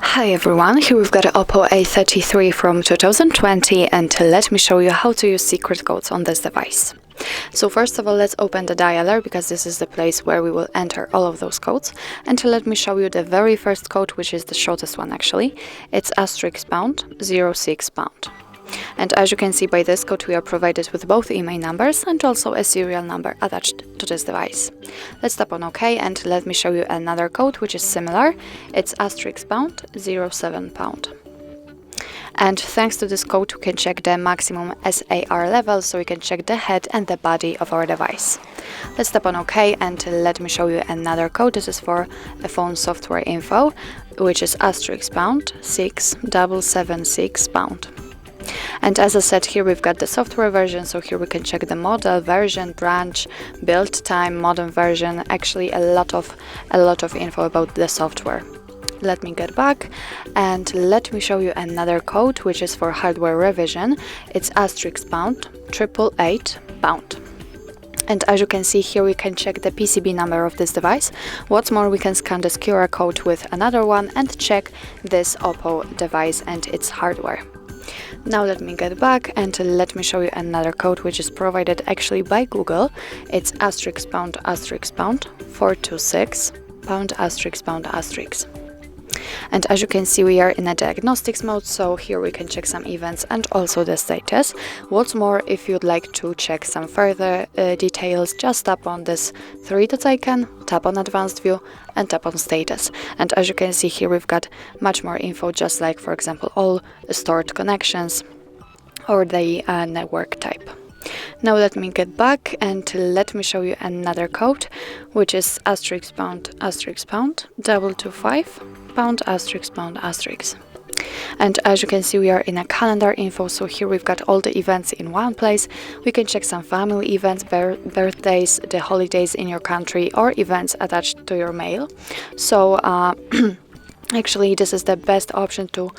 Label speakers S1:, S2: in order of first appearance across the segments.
S1: Hi everyone, here we've got an OPPO A33 from 2020 and let me show you how to use secret codes on this device. So first of all, let's open the dialer because this is the place where we will enter all of those codes. And let me show you the very first code, which is the shortest one actually. It's *#06#. And as you can see by this code, we are provided with both email numbers and also a serial number attached to this device. Let's tap on OK and let me show you another code which is similar. It's *#07#. And thanks to this code, we can check the maximum SAR level, so we can check the head and the body of our device. Let's tap on OK and let me show you another code. This is for a phone software info, which is *#6776#. And as I said, here we've got the software version, so here we can check the model, version, branch, build time, modem version, actually a lot of info about the software. Let me get back and let me show you another code, which is for hardware revision. It's *888#. And as you can see here, we can check the PCB number of this device. What's more, we can scan this QR code with another one and check this OPPO device and its hardware. Now let me get back and let me show you another code which is provided actually by Google. It's *#426#*##*#. And as you can see, we are in a diagnostics mode, so here we can check some events and also the status. What's more, if you'd like to check some further details, just tap on this three-dot icon, tap on advanced view and tap on status. And as you can see here, we've got much more info, just like for example all stored connections or the network type. Now let me get back and let me show you another code, which is *#225#*##*#. And as you can see, we are in a calendar info, so here we've got all the events in one place. We can check some family events, birthdays, the holidays in your country, or events attached to your mail. So actually, this is the best option to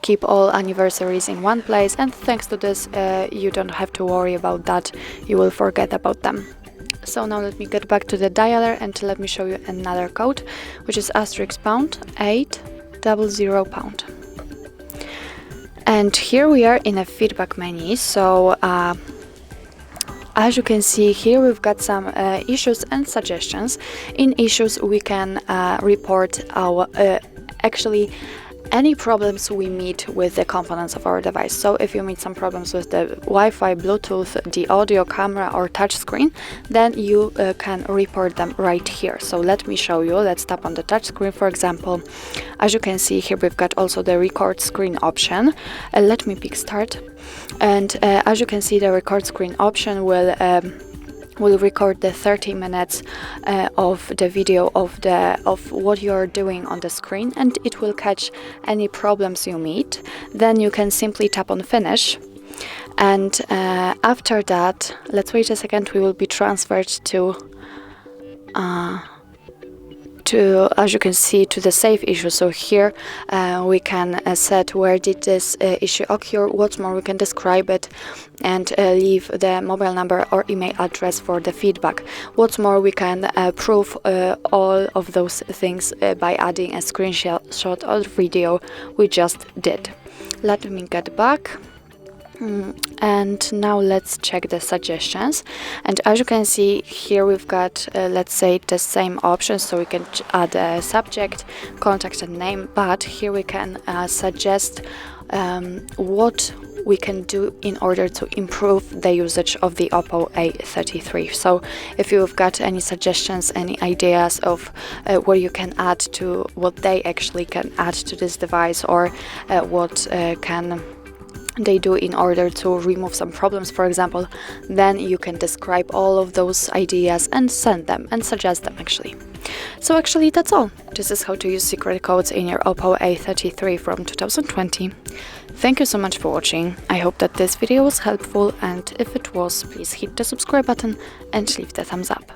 S1: keep all anniversaries in one place, and thanks to this, you don't have to worry about that, you will forget about them. So now let me get back to the dialer and let me show you another code, which is *800#. And here we are in a feedback menu, so as you can see here, we've got some issues and suggestions. In issues, we can report our actually any problems we meet with the components of our device. So if you meet some problems with the Wi-Fi, Bluetooth, the audio, camera or touchscreen, then you can report them right here. So let me show you. Let's tap on the touchscreen, for example. As you can see here, we've got also the record screen option. Let me pick start. And as you can see, the record screen option will record the 30 minutes of the video of what you are doing on the screen, and it will catch any problems you meet. Then you can simply tap on finish, and after that, let's wait a second, we will be transferred to as you can see, to the save issue. So here we can set where did this issue occur. What's more, we can describe it and leave the mobile number or email address for the feedback. What's more, we can prove all of those things by adding a screenshot or video we just did. Let me get back. And now let's check the suggestions. And as you can see here, we've got let's say the same options, so we can add a subject, contact and name, but here we can suggest what we can do in order to improve the usage of the OPPO A33. So if you've got any suggestions, any ideas of what you can add to what they actually can add to this device, or what can they do in order to remove some problems, for example, then you can describe all of those ideas and send them and suggest them actually. So actually that's all. This is how to use secret codes in your OPPO A33 from 2020. Thank you so much for watching. I hope that this video was helpful, and if it was, please hit the subscribe button and leave the thumbs up.